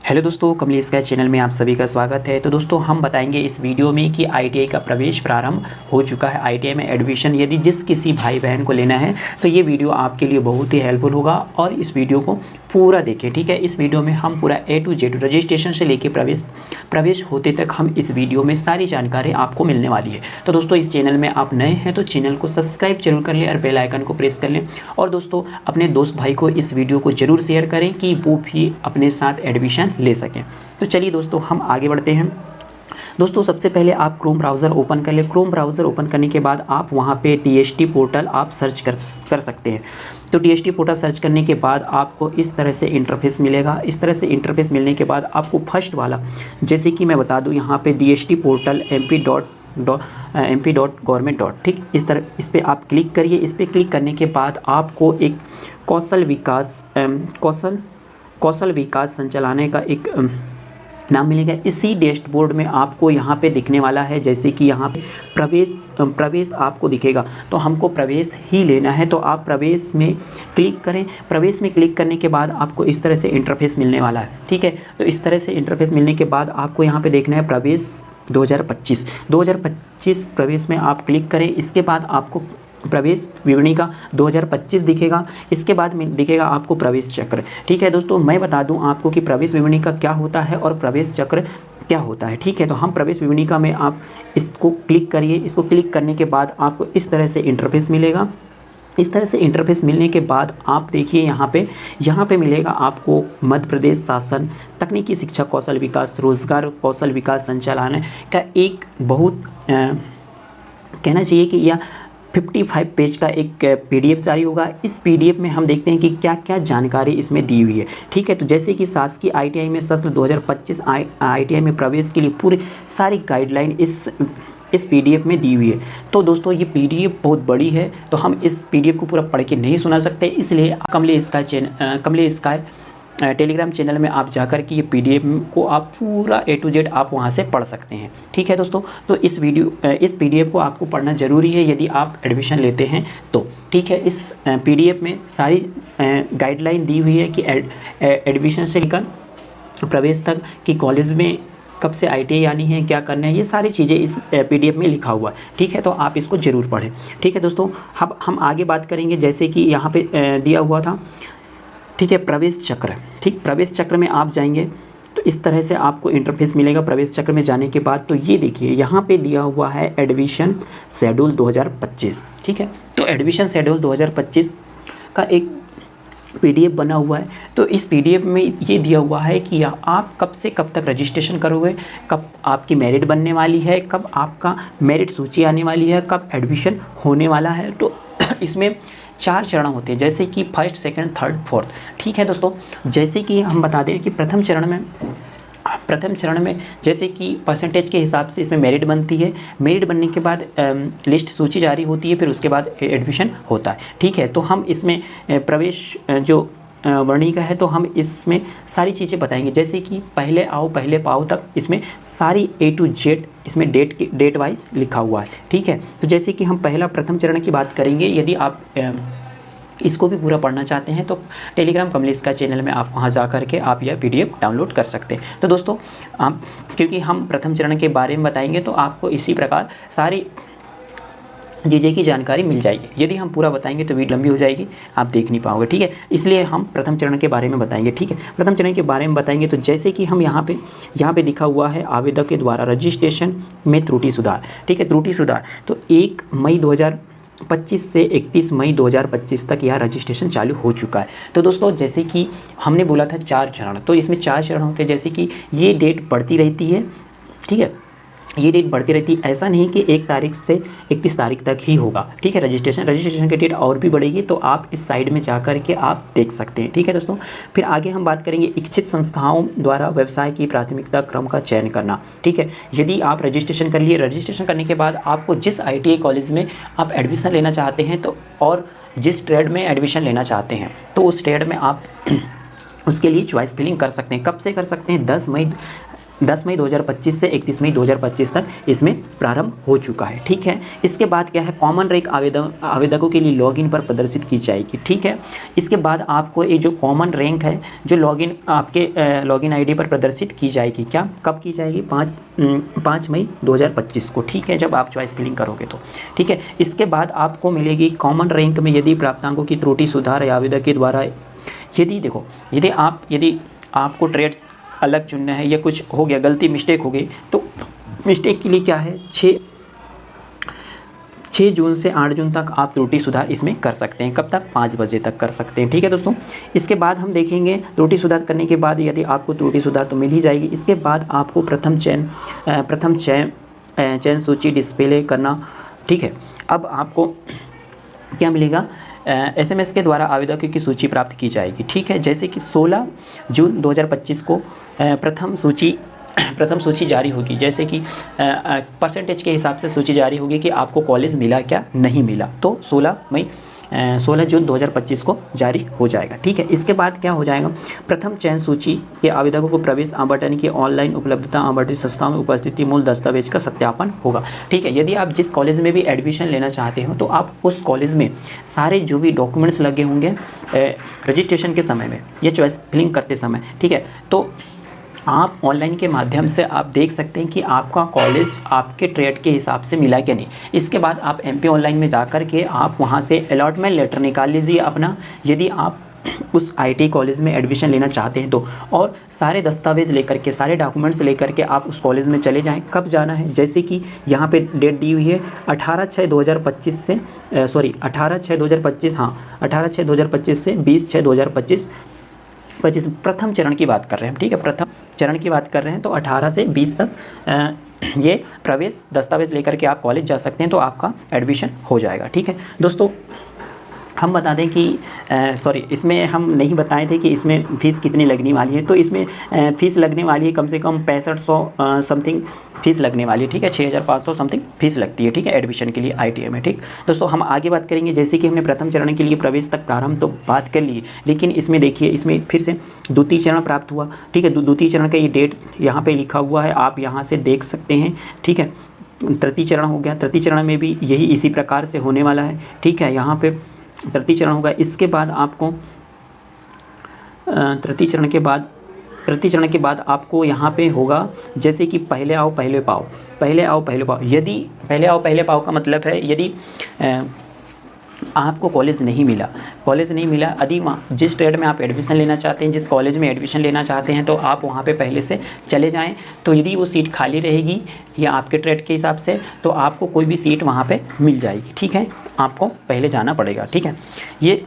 Hello दोस्तों, कमलेश का channel में आप सभी का स्वागत है। तो दोस्तों हम बताएंगे इस वीडियो में कि आईटीआई का प्रवेश प्रारंभ हो चुका है। आईटीआई में एडमिशन यदि जिस किसी भाई बहन को लेना है तो ये वीडियो आपके लिए बहुत ही हेल्पफुल होगा और इस वीडियो को पूरा देखें, ठीक है। इस वीडियो में हम पूरा A to Z रजिस्ट्रेशन से लेकर प्रवेश होते तक हम इस वीडियो में सारी जानकारी आपको मिलने वाली है। तो दोस्तों इस चैनल में आप नए हैं तो चैनल को सब्सक्राइब जरूर कर लें और बेल आइकन को प्रेस कर लें। और दोस्तों अपने दोस्त भाई को इस वीडियो को ज़रूर शेयर करें कि वो भी अपने साथ एडमिशन ले सकें। तो चलिए दोस्तों हम आगे बढ़ते हैं। दोस्तों सबसे पहले आप क्रोम ब्राउज़र ओपन कर लें। क्रोम ब्राउज़र ओपन करने के बाद आप वहां पे TST पोर्टल आप सर्च कर सकते हैं। तो TST पोर्टल सर्च करने के बाद आपको इस तरह से इंटरफेस मिलेगा। इस तरह से इंटरफेस मिलने के बाद आपको फर्स्ट वाला, जैसे कि मैं बता दूं, यहाँ पे DST पोर्टल mp.government. ठीक, इस तरह इस पर आप क्लिक करिए। इस पर क्लिक करने के बाद आपको एक कौशल विकास संचालनालय का एक नाम मिलेगा। इसी डैशबोर्ड में आपको यहाँ पे दिखने वाला है, जैसे कि यहाँ पे प्रवेश आपको दिखेगा। तो हमको प्रवेश ही लेना है तो आप प्रवेश में क्लिक करें। प्रवेश में क्लिक करने के बाद आपको इस तरह से इंटरफेस मिलने वाला है, ठीक है। तो इस तरह से इंटरफेस मिलने के बाद आपको यहाँ पे देखना है प्रवेश 2025 प्रवेश में आप क्लिक करें। इसके बाद आपको प्रवेश विवरणी का 2025 दिखेगा। इसके बाद में दिखेगा आपको प्रवेश चक्र, ठीक है। दोस्तों मैं बता दूं आपको कि प्रवेश विवरणी का क्या होता है और प्रवेश चक्र क्या होता है, ठीक है। तो हम प्रवेश विवरणी का में आप इसको क्लिक करिए। इसको क्लिक करने के बाद आपको इस तरह से इंटरफेस मिलेगा। इस तरह से इंटरफेस मिलने के बाद आप देखिए यहाँ पे मिलेगा आपको मध्य प्रदेश शासन तकनीकी शिक्षा कौशल विकास रोजगार कौशल विकास संचालनालय का एक बहुत कहना चाहिए कि यह 55 पेज का एक PDF जारी होगा। इस PDF में हम देखते हैं कि क्या क्या जानकारी इसमें दी हुई है, ठीक है। तो जैसे कि शासकीय ITI में सत्र 2025 ITI में प्रवेश के लिए पूरी सारी गाइडलाइन इस PDF में दी हुई है। तो दोस्तों ये PDF बहुत बड़ी है तो हम इस PDF को पूरा पढ़ के नहीं सुना सकते, इसलिए कमलेश स्काई टेलीग्राम चैनल में आप जाकर के ये PDF को आप पूरा A to Z आप वहाँ से पढ़ सकते हैं, ठीक है दोस्तों। तो इस PDF को आपको पढ़ना ज़रूरी है यदि आप एडमिशन लेते हैं तो, ठीक है। इस PDF में सारी गाइडलाइन दी हुई है कि एडमिशन से लेकर प्रवेश तक कि कॉलेज में कब से ITI आनी है, क्या करना है, ये सारी चीज़ें इस PDF में लिखा हुआ है, ठीक है। तो आप इसको ज़रूर पढ़ें, ठीक है दोस्तों। अब हम आगे बात करेंगे, जैसे कि यहाँ पे दिया हुआ था, ठीक है, प्रवेश चक्र। ठीक, प्रवेश चक्र में आप जाएंगे तो इस तरह से आपको इंटरफेस मिलेगा। प्रवेश चक्र में जाने के बाद तो ये देखिए यहाँ पे दिया हुआ है एडमिशन शेड्यूल 2025, ठीक है। तो एडमिशन शेड्यूल 2025 का एक PDF बना हुआ है। तो इस PDF में ये दिया हुआ है कि आप कब से कब तक रजिस्ट्रेशन करोगे, कब आपकी मेरिट बनने वाली है, कब आपका मेरिट सूची आने वाली है, कब एडमिशन होने वाला है। तो इसमें 4 चरण होते हैं, जैसे कि फर्स्ट, सेकंड, थर्ड, फोर्थ, ठीक है दोस्तों। जैसे कि हम बता दें कि प्रथम चरण में जैसे कि परसेंटेज के हिसाब से इसमें मेरिट बनती है। मेरिट बनने के बाद लिस्ट सूची जारी होती है, फिर उसके बाद एडमिशन होता है, ठीक है। तो हम इसमें प्रवेश जो वर्णी का है तो हम इसमें सारी चीज़ें बताएंगे, जैसे कि पहले आओ पहले पाओ तक इसमें सारी A to Z इसमें डेट वाइज लिखा हुआ है, ठीक है। तो जैसे कि हम प्रथम चरण की बात करेंगे। यदि आप इसको भी पूरा पढ़ना चाहते हैं तो टेलीग्राम कमलेश का चैनल में आप वहां जा कर के आप यह PDF डाउनलोड कर सकते हैं। तो दोस्तों क्योंकि हम प्रथम चरण के बारे में बताएंगे तो आपको इसी प्रकार सारी चीज़ें की जानकारी मिल जाएगी। यदि हम पूरा बताएंगे तो वीडियो लंबी हो जाएगी, आप देख नहीं पाओगे, ठीक है। इसलिए हम प्रथम चरण के बारे में बताएंगे, ठीक है। प्रथम चरण के बारे में बताएंगे तो जैसे कि हम यहाँ पे लिखा हुआ है आवेदक के द्वारा रजिस्ट्रेशन में त्रुटि सुधार, ठीक है, त्रुटि सुधार। तो 1 मई 2025 से 31 मई 2025 तक यह रजिस्ट्रेशन चालू हो चुका है। तो दोस्तों जैसे कि हमने बोला था 4 चरण, तो इसमें 4 चरण होते हैं। जैसे कि ये डेट बढ़ती रहती है, ठीक है, ये डेट बढ़ती रहती है। ऐसा नहीं कि 1 तारीख से 31 तारीख तक ही होगा, ठीक है। रजिस्ट्रेशन की डेट और भी बढ़ेगी, तो आप इस साइड में जा कर के आप देख सकते हैं, ठीक है दोस्तों। फिर आगे हम बात करेंगे इच्छित संस्थाओं द्वारा व्यवसाय की प्राथमिकता क्रम का चयन करना, ठीक है। यदि आप रजिस्ट्रेशन कर लिए, रजिस्ट्रेशन करने के बाद आपको जिस ITI कॉलेज में आप एडमिशन लेना चाहते हैं तो और जिस ट्रेड में एडमिशन लेना चाहते हैं तो उस ट्रेड में आप उसके लिए चॉइस फिलिंग कर सकते हैं। कब से कर सकते हैं? 10 मई 2025 से 31 मई 2025 तक इसमें प्रारंभ हो चुका है। ठीक है, इसके बाद क्या है, कॉमन रैंक आवेदकों के लिए लॉगिन पर प्रदर्शित की जाएगी। ठीक है, इसके बाद आपको ये जो कॉमन रैंक है जो लॉगिन आपके लॉगिन आईडी पर प्रदर्शित की जाएगी। क्या, कब की जाएगी? 5 मई 2025 को। ठीक है, जब आप चॉइस फिलिंग करोगे तो। ठीक है, इसके बाद आपको मिलेगी कॉमन रैंक में यदि प्राप्तांकों की त्रुटि सुधार या आवेदक के द्वारा यदि आपको ट्रेड अलग चुनना है या कुछ हो गया, गलती मिस्टेक हो गई, तो मिस्टेक के लिए क्या है, 6 जून से 8 जून तक आप त्रुटि सुधार इसमें कर सकते हैं। कब तक? 5 बजे तक कर सकते हैं। ठीक है दोस्तों, इसके बाद हम देखेंगे त्रुटि सुधार करने के बाद यदि आपको त्रुटि सुधार तो मिल ही जाएगी। इसके बाद आपको प्रथम चयन सूची डिस्प्ले करना। ठीक है, अब आपको क्या मिलेगा, SMS के द्वारा आवेदकों की सूची प्राप्त की जाएगी। ठीक है, जैसे कि 16 जून 2025 को प्रथम सूची जारी होगी, जैसे कि परसेंटेज के हिसाब से सूची जारी होगी कि आपको कॉलेज मिला क्या नहीं मिला, तो 16 जून 2025 को जारी हो जाएगा। ठीक है, इसके बाद क्या हो जाएगा, प्रथम चयन सूची के आवेदकों को प्रवेश आवंटन की ऑनलाइन उपलब्धता, आवंटित संस्थाओं में उपस्थिति, मूल दस्तावेज का सत्यापन होगा। ठीक है, यदि आप जिस कॉलेज में भी एडमिशन लेना चाहते हो तो आप उस कॉलेज में सारे जो भी डॉक्यूमेंट्स लगे होंगे रजिस्ट्रेशन के समय में या चॉइस फिलिंग करते समय, ठीक है, तो आप ऑनलाइन के माध्यम से आप देख सकते हैं कि आपका कॉलेज आपके ट्रेड के हिसाब से मिला कि नहीं। इसके बाद आप MP ऑनलाइन में जाकर के आप वहां से अलॉटमेंट लेटर निकाल लीजिए अपना, यदि आप उस IT कॉलेज में एडमिशन लेना चाहते हैं तो, और सारे दस्तावेज लेकर के, सारे डॉक्यूमेंट्स लेकर के आप उस कॉलेज में चले जाएं। कब जाना है, जैसे कि यहाँ पे डेट दी हुई है 18/6/2025 से 18/6/2025, हाँ 18/6/2025 से 20/6/2025 प्रथम चरण की बात कर रहे हैं। ठीक है, प्रथम चरण की बात कर रहे हैं, तो 18 से 20 तक ये प्रवेश दस्तावेज लेकर के आप कॉलेज जा सकते हैं, तो आपका एडमिशन हो जाएगा। ठीक है दोस्तों, हम बता दें कि इसमें हम नहीं बताए थे कि इसमें फ़ीस कितनी लगने वाली है, तो इसमें फ़ीस लगने वाली है कम से कम 6500 समथिंग फ़ीस लगने वाली है। ठीक है, 6500 समथिंग फ़ीस लगती है। ठीक है, एडमिशन के लिए ITA में। ठीक दोस्तों, हम आगे बात करेंगे, जैसे कि हमने प्रथम चरण के लिए प्रवेश तक प्रारंभ तो बात कर ली, लेकिन इसमें देखिए, इसमें फिर से द्वितीय चरण प्राप्त हुआ। ठीक है, द्वितीय चरण का ये डेट यहाँ पर लिखा हुआ है, आप यहाँ से देख सकते हैं। ठीक है, तृतीय चरण हो गया, तृतीय चरण में भी यही इसी प्रकार से होने वाला है। ठीक है, यहाँ पे तृतीय चरण होगा। इसके बाद आपको तृतीय चरण के बाद आपको यहाँ पे होगा, जैसे कि पहले आओ पहले पाओ। यदि पहले आओ पहले पाओ का मतलब है, यदि आपको कॉलेज नहीं मिला, यदि जिस ट्रेड में आप एडमिशन लेना चाहते हैं, जिस कॉलेज में एडमिशन लेना चाहते हैं, तो आप वहाँ पे पहले से चले जाएं। तो यदि वो सीट खाली रहेगी या आपके ट्रेड के हिसाब से, तो आपको कोई भी सीट वहाँ पे मिल जाएगी। ठीक है, आपको पहले जाना पड़ेगा। ठीक है, ये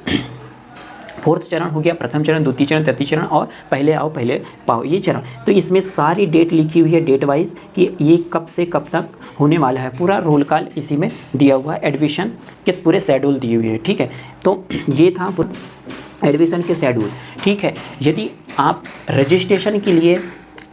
फोर्थ चरण हो गया, प्रथम चरण, द्वितीय चरण, तृतीय चरण और पहले आओ पहले पाओ, ये चरण। तो इसमें सारी डेट लिखी हुई है, डेट वाइज, कि ये कब से कब तक होने वाला है, पूरा रोल कॉल इसी में दिया हुआ है, एडमिशन के पूरे शेड्यूल दिए हुए हैं। ठीक है, तो ये था एडमिशन के शेड्यूल। ठीक है, यदि आप रजिस्ट्रेशन के लिए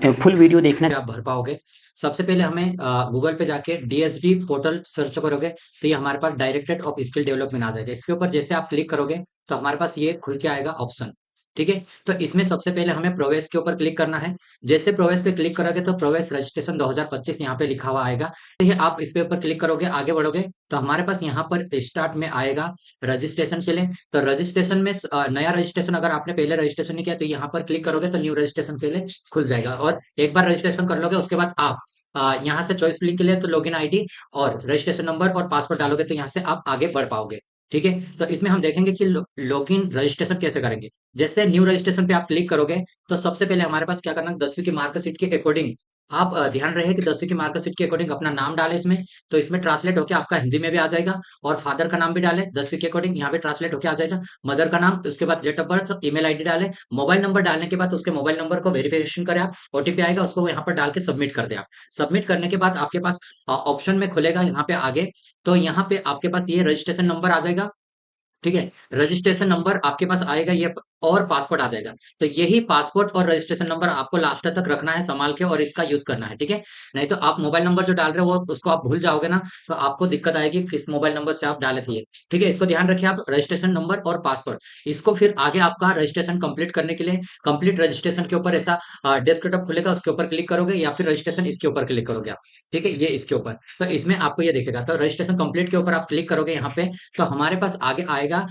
फुल वीडियो देखना आप भर पाओगे, सबसे पहले हमें गूगल पे जाके DSD पोर्टल सर्च करोगे तो ये हमारे पास डायरेक्टरेट ऑफ स्किल डेवलपमेंट आ जाएगा। इसके ऊपर जैसे आप क्लिक करोगे तो हमारे पास ये खुल के आएगा ऑप्शन। ठीक है, तो इसमें सबसे पहले हमें प्रवेश के ऊपर क्लिक करना है। जैसे प्रवेश पे क्लिक करोगे तो प्रवेश रजिस्ट्रेशन 2025 यहाँ पे लिखा हुआ आएगा। तो ये आप इस पे ऊपर क्लिक करोगे, आगे बढ़ोगे तो हमारे पास यहाँ पर स्टार्ट में आएगा रजिस्ट्रेशन के लिए। तो रजिस्ट्रेशन में नया रजिस्ट्रेशन, अगर आपने पहले रजिस्ट्रेशन नहीं किया तो यहाँ पर क्लिक करोगे तो न्यू रजिस्ट्रेशन के लिए खुल जाएगा। और एक बार रजिस्ट्रेशन कर लोगे उसके बाद आप यहाँ से चॉइस फिलिंग के लिए तो लॉगिन ID और रजिस्ट्रेशन नंबर और पासवर्ड डालोगे तो यहाँ से आप आगे बढ़ पाओगे। ठीक है, तो इसमें हम देखेंगे कि लॉगिन रजिस्ट्रेशन कैसे करेंगे। जैसे न्यू रजिस्ट्रेशन पे आप क्लिक करोगे तो सबसे पहले हमारे पास क्या करना है, 10वीं की मार्कशीट के अकॉर्डिंग आप ध्यान रहे कि 10वीं की मार्कशीट के अकॉर्डिंग अपना नाम डाले इसमें, तो इसमें ट्रांसलेट होकर आपका हिंदी में भी आ जाएगा। और फादर का नाम भी डाले 10वीं के अकॉर्डिंग, यहाँ पे ट्रांसलेट होकर आ जाएगा। मदर का नाम, उसके बाद date of birth, email ID डाले, मोबाइल नंबर डालने के बाद उसके मोबाइल नंबर को वेरिफिकेशन करें आप, OTP आएगा, उसको यहाँ पर डाल के सबमिट कर दे आप। सबमिट करने के बाद आपके पास ऑप्शन में खुलेगा यहाँ पे आगे, तो यहाँ पे आपके पास ये रजिस्ट्रेशन नंबर आ जाएगा। ठीक है, रजिस्ट्रेशन नंबर आपके पास आएगा ये, और पासपोर्ट आ जाएगा। तो यही पासपोर्ट और रजिस्ट्रेशन नंबर आपको लास्ट तक रखना है संभाल के और इसका यूज करना है, ठीक है। नहीं तो आप मोबाइल नंबर जो डाल रहे हो वो उसको आप भूल जाओगे ना, तो आपको दिक्कत आएगी किस मोबाइल नंबर से आप डाले थे, ठीक है। इसको ध्यान रखिए आप, रजिस्ट्रेशन नंबर और पासपोर्ट, इसको फिर आगे आपका रजिस्ट्रेशन कंप्लीट करने के लिए कंप्लीट रजिस्ट्रेशन के ऊपर ऐसा डेस्कटॉप खुलेगा, उसके ऊपर क्लिक करोगे या फिर रजिस्ट्रेशन इसके ऊपर क्लिक करोगे आप, ठीक है, ये इसके ऊपर। तो इसमें आपको ये दिखेगा, तो रजिस्ट्रेशन कंप्लीट के ऊपर आप क्लिक करोगे यहाँ पे, तो हमारे पास आगे आएगा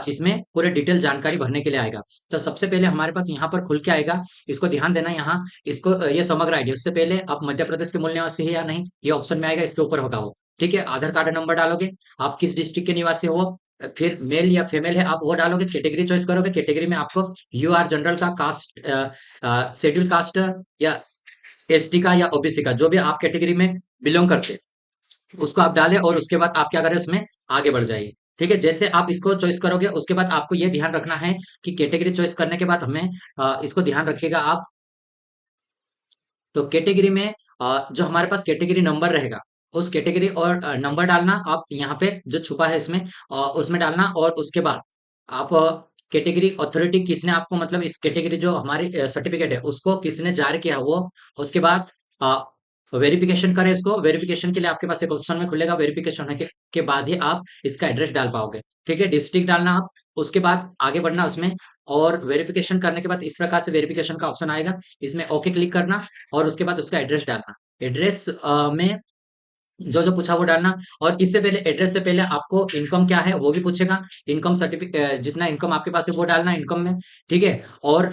इसमें पूरे डिटेल जानकारी भरने के लिए आएगा। तो सबसे पहले हमारे पास यहाँ पर खुल के आएगा, इसको ध्यान देना यहाँ, इसको ये समग्र आईडी, उससे पहले आप मध्य प्रदेश के मूल निवासी है या नहीं, ये ऑप्शन में आएगा, इसके ऊपर होगा वो, ठीक है। आधार कार्ड नंबर डालोगे, आप किस डिस्ट्रिक्ट के निवासी हो, फिर मेल या फीमेल है आप वो डालोगे, कैटेगरी चॉइस करोगे, कैटेगरी में आपको यू आर जनरल का, कास्ट शेड्यूल कास्ट या एसटी का या ओबीसी का, जो भी आप कैटेगरी में बिलोंग करते हैं उसको आप डालें, और उसके बाद आप क्या करें उसमें आगे बढ़ जाइए, ठीक है। जैसे आप इसको चॉइस करोगे उसके बाद आपको ये ध्यान रखना है कि कैटेगरी चॉइस करने के बाद हमें इसको ध्यान रखिएगा आप, तो कैटेगरी में जो हमारे पास कैटेगरी नंबर रहेगा उस कैटेगरी और नंबर डालना आप यहाँ पे जो छुपा है इसमें उसमें डालना, और उसके बाद आप कैटेगरी अथॉरिटी किसने आपको, मतलब इस कैटेगरी जो हमारी सर्टिफिकेट है उसको किसने जारी किया वो, उसके बाद वेरिफिकेशन करें इसको। वेरिफिकेशन के लिए आपके पास एक ऑप्शन में खुलेगा, वेरिफिकेशन होने के बाद ही आप इसका एड्रेस डाल पाओगे, ठीक है। डिस्ट्रिक्ट डालना आप, उसके बाद आगे बढ़ना उसमें, और वेरिफिकेशन करने के बाद इस प्रकार से वेरिफिकेशन का ऑप्शन आएगा, इसमें ओके क्लिक करना, और उसके बाद उसका एड्रेस डालना। एड्रेस में जो जो पूछा वो डालना, और इससे पहले एड्रेस से पहले आपको इनकम क्या है वो भी पूछेगा, इनकम सर्टिफिकेट जितना इनकम आपके पास है वो डालना इनकम में, ठीक है। और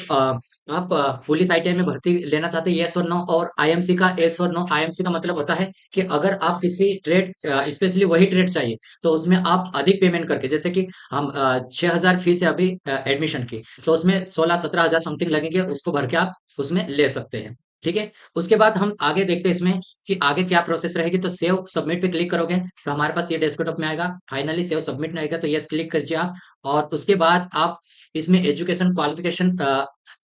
आप पुलिस आईटीआई में भर्ती लेना चाहते हैं, यस और नो, और आईएमसी का यस और नो। आईएमसी का मतलब होता है कि अगर आप किसी ट्रेड स्पेशली वही ट्रेड चाहिए तो उसमें आप अधिक पेमेंट करके, जैसे कि हम 6,000 फीस है अभी एडमिशन की, तो उसमें 16-17 हजार समथिंग लगेंगे, उसको भर के आप उसमें ले सकते हैं, ठीक है। उसके बाद हम आगे देखते हैं इसमें कि आगे क्या प्रोसेस रहेगी। तो सेव सबमिट पे क्लिक करोगे तो हमारे पास ये डेस्कटॉप में आएगा, फाइनली सेव सबमिट में आएगा, तो यस क्लिक कीजिए आप, और उसके बाद आप इसमें एजुकेशन क्वालिफिकेशन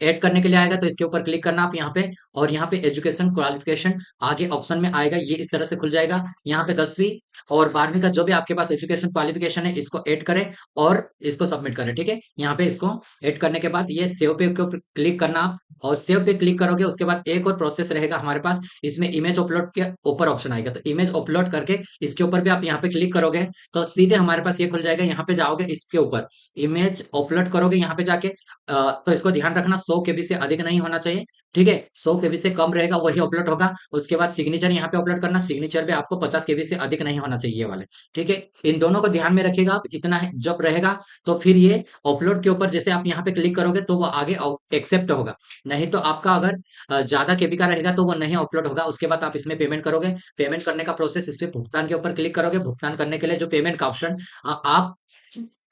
ऐड करने के लिए आएगा, तो इसके ऊपर क्लिक करना आप यहाँ पे, और यहाँ पे एजुकेशन क्वालिफिकेशन आगे ऑप्शन में आएगा, ये इस तरह से खुल जाएगा। यहाँ पे 10वीं और 12वीं का जो भी आपके पास एजुकेशन क्वालिफिकेशन है इसको ऐड करें और इसको सबमिट करें, ठीक है। यहाँ पे इसको ऐड करने के बाद ये सेव पे के ऊपर क्लिक करना आप, और सेव पे क्लिक करोगे उसके बाद एक और प्रोसेस रहेगा हमारे पास, इसमें इमेज अपलोड के ऊपर ऑप्शन आएगा, तो इमेज अपलोड करके इसके ऊपर भी आप यहाँ पे क्लिक करोगे तो सीधे हमारे पास ये खुल जाएगा। यहाँ पे जाओगे इसके ऊपर इमेज अपलोड करोगे, यहाँ पे जाके तो इसको ध्यान रखना 100 केबी से अधिक नहीं होना चाहिए, ठीक है। 100 केबी से कम रहेगा वही अपलोड होगा। उसके बाद सिग्नेचर यहाँ पे अपलोड करना, सिग्नेचर भी आपको 50 केबी से अधिक नहीं होना चाहिए ये वाले, ठीक है। इन दोनों को ध्यान में रखिएगा आप, इतना जब रहेगा तो फिर ये अपलोड के ऊपर जैसे आप यहाँ पे क्लिक करोगे तो वो आगे एक्सेप्ट होगा, नहीं तो आपका अगर ज्यादा केबी का रहेगा तो वो नहीं अपलोड होगा। उसके बाद आप इसमें पेमेंट करोगे, पेमेंट करने का प्रोसेस, इसमें भुगतान के ऊपर क्लिक करोगे। भुगतान करने के लिए जो पेमेंट का ऑप्शन आप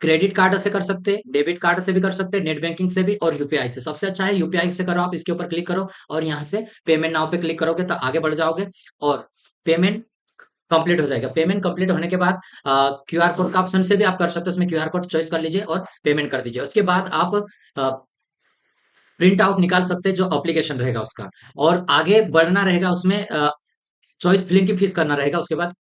क्रेडिट कार्ड से कर सकते हैं, डेबिट कार्ड से भी कर सकते हैं, नेट बैंकिंग से भी, और यूपीआई से। सबसे अच्छा है यूपीआई से करो आप, इसके ऊपर क्लिक करो और यहाँ से पेमेंट नाउ पे क्लिक करोगे तो आगे बढ़ जाओगे और पेमेंट कंप्लीट हो जाएगा। पेमेंट कंप्लीट होने के बाद क्यूआर कोड का ऑप्शन से भी आप कर सकते हो, उसमें क्यूआर कोड चॉइस कर लीजिए और पेमेंट कर दीजिए। उसके बाद आप प्रिंट आउट निकाल सकते हैं जो एप्लीकेशन रहेगा उसका, और आगे बढ़ना रहेगा उसमें चॉइस फिलिंग की फीस करना रहेगा। उसके बाद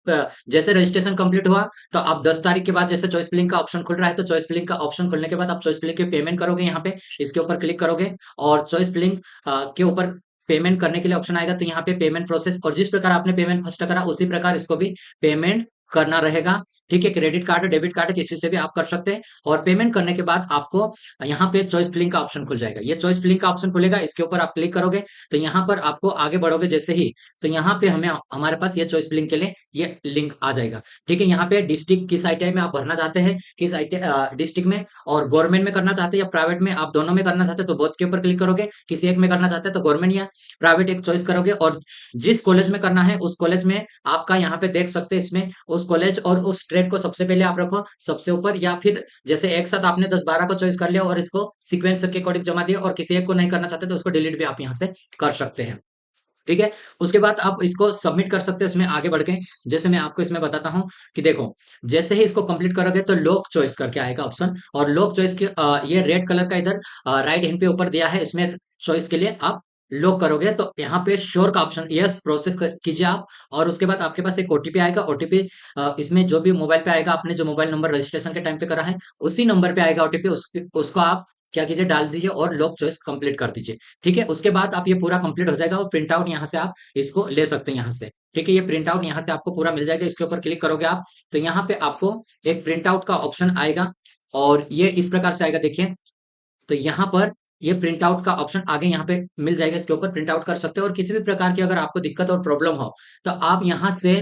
जैसे रजिस्ट्रेशन कंप्लीट हुआ तो आप 10 तारीख के बाद जैसे चॉइस फिलिंग का ऑप्शन खुल रहा है, तो चॉइस फिलिंग का ऑप्शन खुलने के बाद आप चॉइस फिलिंग की पेमेंट करोगे, यहाँ पे इसके ऊपर क्लिक करोगे और चॉइस फिलिंग के ऊपर पेमेंट करने के लिए ऑप्शन आएगा, तो यहाँ पे पेमेंट प्रोसेस, और जिस प्रकार आपने पेमेंट फर्स्ट करा उसी प्रकार इसको भी पेमेंट करना रहेगा, ठीक है। क्रेडिट कार्ड डेबिट कार्ड किसी से भी आप कर सकते हैं, और पेमेंट करने के बाद आपको यहाँ पे चॉइस फिलिंग का ऑप्शन खुल जाएगा। ये चॉइस फिलिंग का ऑप्शन खुलेगा, इसके ऊपर आप क्लिक करोगे तो यहाँ पर आपको आगे बढ़ोगे जैसे ही, तो यहाँ पे हमें हमारे पास ये चॉइस फिलिंग के लिए ये लिंक आ जाएगा, ठीक है। यहाँ पे डिस्ट्रिक्ट किस आईटीआई में आप भरना चाहते हैं, किस आईटीआई डिस्ट्रिक्ट में, और गवर्नमेंट में करना चाहते हैं या प्राइवेट में, आप दोनों में करना चाहते हैं तो बोथ के ऊपर क्लिक करोगे। किसी एक में करना चाहते हैं तो गवर्नमेंट या प्राइवेट एक चॉइस करोगे, और जिस कॉलेज में करना है उस कॉलेज में आपका यहाँ पे देख सकते हैं, इसमें उस कॉलेज और उस ट्रेड को सबसे पहले आप रखो सबसे ऊपर, या फिर जैसे एक साथ आपने 10-12 को चॉइस कर लिया और इसको सीक्वेंस के अकॉर्डिंग जमा दिया और किसी एक को नहीं करना चाहते तो उसको डिलीट भी आप यहाँ से कर सकते हैं, ठीक है। उसके बाद आप इसको सबमिट कर सकते हैं इसमें आगे बढ़ के। जैसे मैं आपको इसमें बताता हूँ कि देखो, जैसे ही इसको कंप्लीट करोगे तो लॉक चॉइस करके आएगा ऑप्शन, और लॉक चॉइस के ये रेड कलर का इधर राइट हैंड पे ऊपर दिया है, इसमें चॉइस के लिए आप लॉक करोगे तो यहाँ पे श्योर का ऑप्शन, यस प्रोसेस कीजिए आप, और उसके बाद आपके पास एक ओटीपी आएगा। ओटीपी इसमें जो भी मोबाइल पे आएगा, आपने जो मोबाइल नंबर रजिस्ट्रेशन के टाइम पे करा है उसी नंबर पे आएगा ओटीपी, उसको आप क्या कीजिए, डाल दीजिए और लॉक चॉइस कंप्लीट कर दीजिए। ठीक है, उसके बाद आप ये पूरा कंप्लीट हो जाएगा और प्रिंट आउट यहाँ से आप इसको ले सकते हैं यहाँ से। ठीक है, ये प्रिंट आउट यहाँ से आपको पूरा मिल जाएगा। इसके ऊपर क्लिक करोगे आप तो यहाँ पे आपको एक प्रिंट आउट का ऑप्शन आएगा और ये इस प्रकार से आएगा, देखिए। तो यहाँ पर ये प्रिंट आउट का ऑप्शन आगे यहाँ पे मिल जाएगा, इसके ऊपर प्रिंट आउट कर सकते हो। और किसी भी प्रकार की अगर आपको दिक्कत और प्रॉब्लम हो तो आप यहाँ से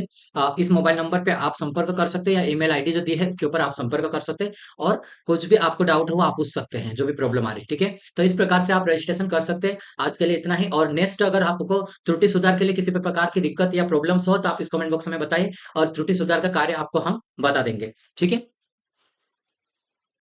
इस मोबाइल नंबर पे आप संपर्क कर सकते हैं, या ईमेल आईडी जो दी है इसके ऊपर आप संपर्क कर सकते हैं और कुछ भी आपको डाउट हो आप पूछ सकते हैं, जो भी प्रॉब्लम आ रही है। ठीक है, तो इस प्रकार से आप रजिस्ट्रेशन कर सकते हैं। आज के लिए इतना ही, और नेक्स्ट अगर आपको त्रुटि सुधार के लिए किसी भी प्रकार की दिक्कत या प्रॉब्लम्स हो तो आप इस कमेंट बॉक्स में बताइए और त्रुटि सुधार का कार्य आपको हम बता देंगे। ठीक है।